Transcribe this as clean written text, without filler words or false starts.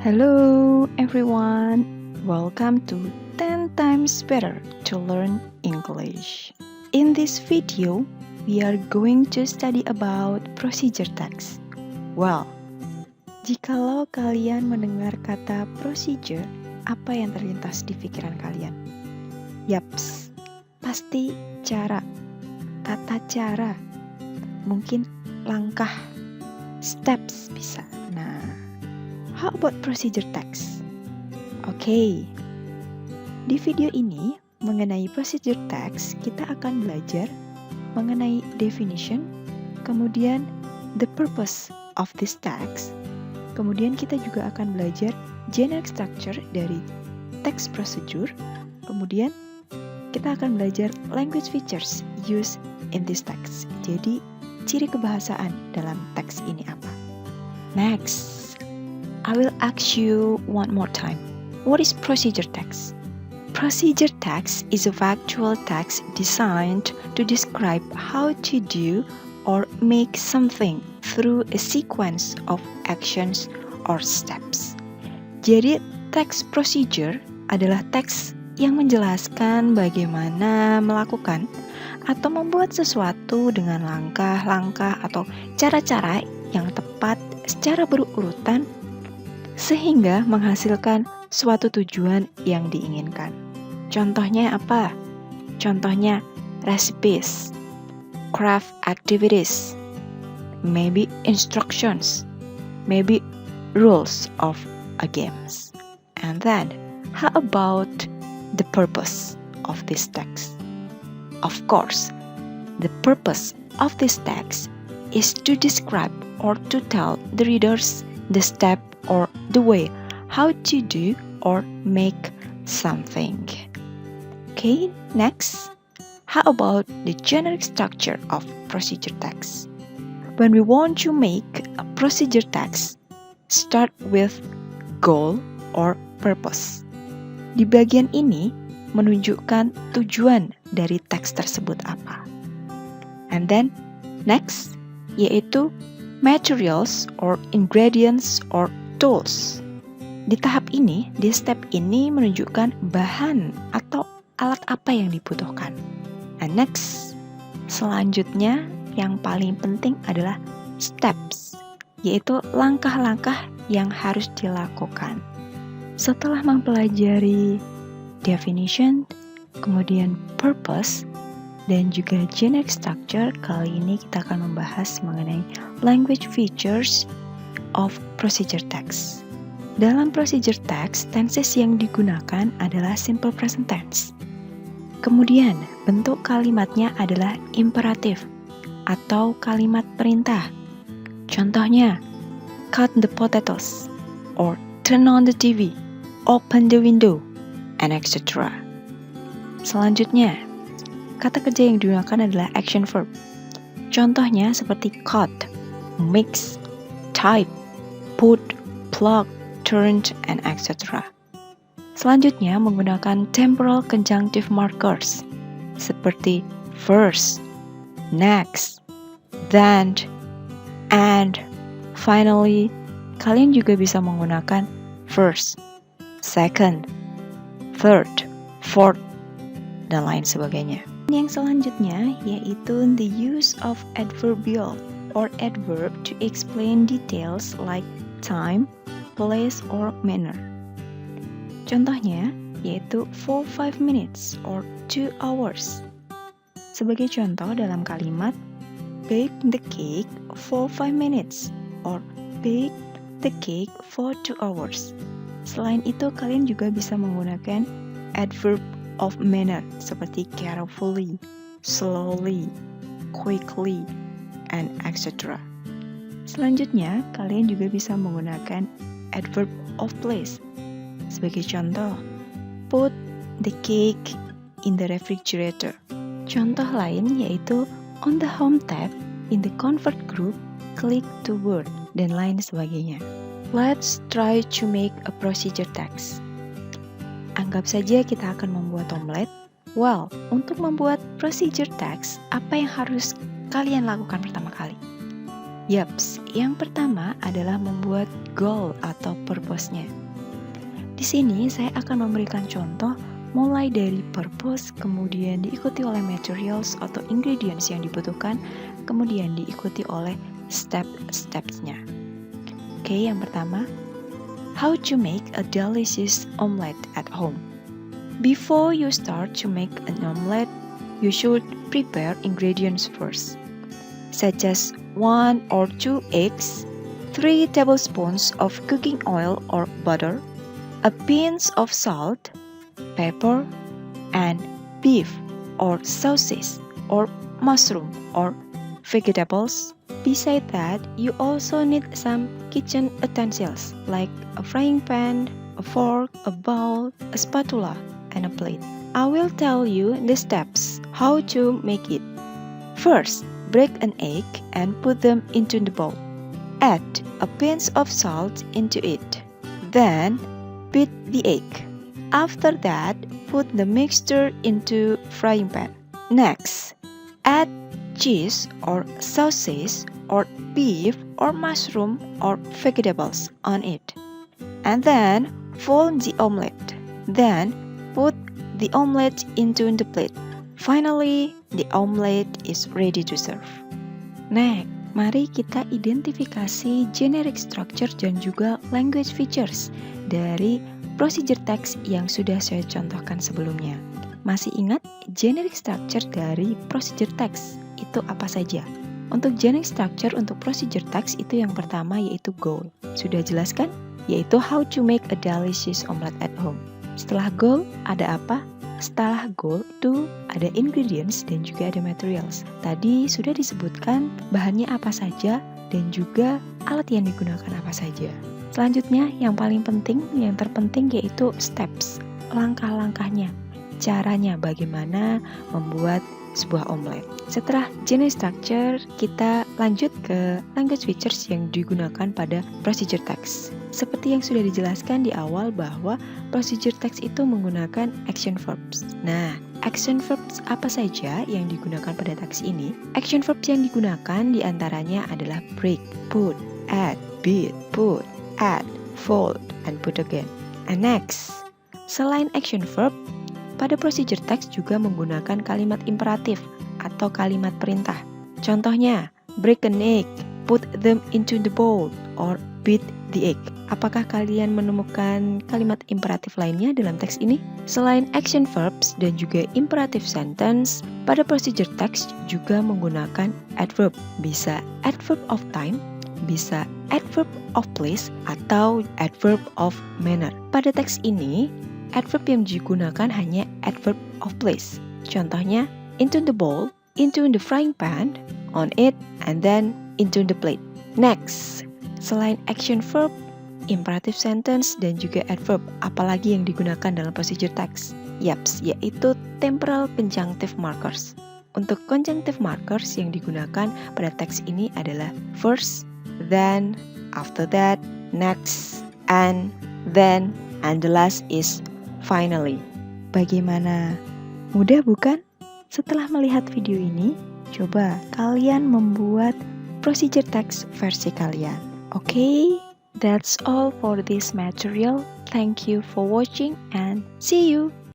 Hello everyone, welcome to 10 times better to learn English. In this video, we are going to study about procedure text. Well, jikalau kalian mendengar kata procedure, apa yang terlintas di pikiran kalian? Yaps, pasti cara, tata cara, mungkin langkah, steps bisa. Nah, how about procedure text? Oke, di video ini mengenai procedure text kita akan belajar mengenai definition, kemudian the purpose of this text, kemudian kita juga akan belajar generic structure dari text procedure, kemudian kita akan belajar language features used in this text. Jadi, ciri kebahasaan dalam teks ini apa? Next, I will ask you one more time. What is procedure text? Procedure text is a factual text designed to describe how to do or make something through a sequence of actions or steps. Jadi, text procedure adalah teks yang menjelaskan bagaimana melakukan atau membuat sesuatu dengan langkah-langkah atau cara-cara yang tepat secara berurutan sehingga menghasilkan suatu tujuan yang diinginkan. Contohnya apa? Contohnya recipes, craft activities, maybe instructions, maybe rules of a games. And then, how about the purpose of this text? Of course, the purpose of this text is to describe or to tell the readers the step or the way how to do or make something. Okay, next. How about the generic structure of procedure text? When we want to make a procedure text, start with goal or purpose. Di bagian ini menunjukkan tujuan dari teks tersebut apa. And then, next, yaitu materials or ingredients or tools. Di tahap ini, di step ini menunjukkan bahan atau alat apa yang dibutuhkan. And next, selanjutnya yang paling penting adalah steps, yaitu langkah-langkah yang harus dilakukan. Setelah mempelajari definition, kemudian purpose, dan juga generic structure, kali ini kita akan membahas mengenai language features of procedure text. Dalam procedure text, tenses yang digunakan adalah simple present tense. Kemudian, bentuk kalimatnya adalah imperatif atau kalimat perintah. Contohnya, cut the potatoes, or turn on the TV, open the window, and etc. Selanjutnya, kata kerja yang digunakan adalah action verb. Contohnya seperti cut, mix, type, put, plug, turned, and etc. Selanjutnya menggunakan temporal conjunctive markers seperti first, next, then, and, finally. Kalian juga bisa menggunakan first, second, third, fourth, dan lain sebagainya. Yang selanjutnya yaitu the use of adverbial or adverb to explain details like time, place, or manner. Contohnya yaitu for 5 minutes or 2 hours. Sebagai contoh dalam kalimat bake the cake for 5 minutes or bake the cake for 2 hours. Selain itu, kalian juga bisa menggunakan adverb of manner seperti carefully, slowly, quickly, and etc. Selanjutnya, kalian juga bisa menggunakan adverb of place. Sebagai contoh, put the cake in the refrigerator. Contoh lain yaitu on the home tab in the convert group, click to word, dan lain sebagainya. Let's try to make a procedure text. Anggap saja kita akan membuat omelet. Well, untuk membuat procedure text, apa yang harus kalian lakukan pertama kali? Yaps, yang pertama adalah membuat goal atau purpose-nya. Di sini saya akan memberikan contoh mulai dari purpose, kemudian diikuti oleh materials atau ingredients yang dibutuhkan, kemudian diikuti oleh step-stepsnya. Oke, yang pertama, how to make a delicious omelette at home. Before you start to make an omelette, you should prepare ingredients first, such as 1 or 2 eggs, 3 tablespoons of cooking oil or butter, a pinch of salt, pepper, and beef or sausage or mushroom or vegetables. Besides that, you also need some kitchen utensils like a frying pan, a fork, a bowl, a spatula, and a plate. I will tell you the steps how to make it. First, break an egg and put them into the bowl. Add a pinch of salt into it. Then, beat the egg. After that, put the mixture into frying pan. Next, add cheese or sausage or beef or mushroom or vegetables on it. And then, fold the omelette. Then, put the omelette into the plate. Finally, the omelette is ready to serve. Next, mari kita identifikasi generic structure dan juga language features dari procedure text yang sudah saya contohkan sebelumnya. Masih ingat generic structure dari procedure text itu apa saja? Untuk generic structure untuk procedure text itu yang pertama yaitu goal. Sudah jelaskan? Yaitu how to make a delicious omelette at home. Setelah goal ada apa? Setelah goal itu ada ingredients dan juga ada materials. Tadi sudah disebutkan bahannya apa saja dan juga alat yang digunakan apa saja. Selanjutnya yang paling penting, yang terpenting yaitu steps, langkah-langkahnya, caranya bagaimana membuat sebuah omelet. Setelah generic structure, kita lanjut ke language features yang digunakan pada procedure text. Seperti yang sudah dijelaskan di awal bahwa procedure text itu menggunakan action verbs. Nah, action verbs apa saja yang digunakan pada teks ini? Action verbs yang digunakan diantaranya adalah break, put, add, beat, put, add, fold, and put again. And next, selain action verb, pada procedure text juga menggunakan kalimat imperatif atau kalimat perintah. Contohnya, break an egg, put them into the bowl, or beat the egg. Apakah kalian menemukan kalimat imperatif lainnya dalam teks ini? Selain action verbs dan juga imperative sentence, pada procedure text juga menggunakan adverb. Bisa adverb of time, bisa adverb of place, atau adverb of manner. Pada teks ini, adverb yang digunakan hanya adverb of place. Contohnya, into the bowl, into the frying pan, on it, and then into the plate. Next, selain action verb, imperative sentence, dan juga adverb, apalagi yang digunakan dalam procedure text? Yaps, yaitu temporal conjunctive markers. Untuk conjunctive markers yang digunakan pada teks ini adalah first, then, after that, next, and then, and the last is finally. Bagaimana? Mudah bukan? Setelah melihat video ini, coba kalian membuat procedure text versi kalian. Okay? That's all for this material. Thank you for watching and see you!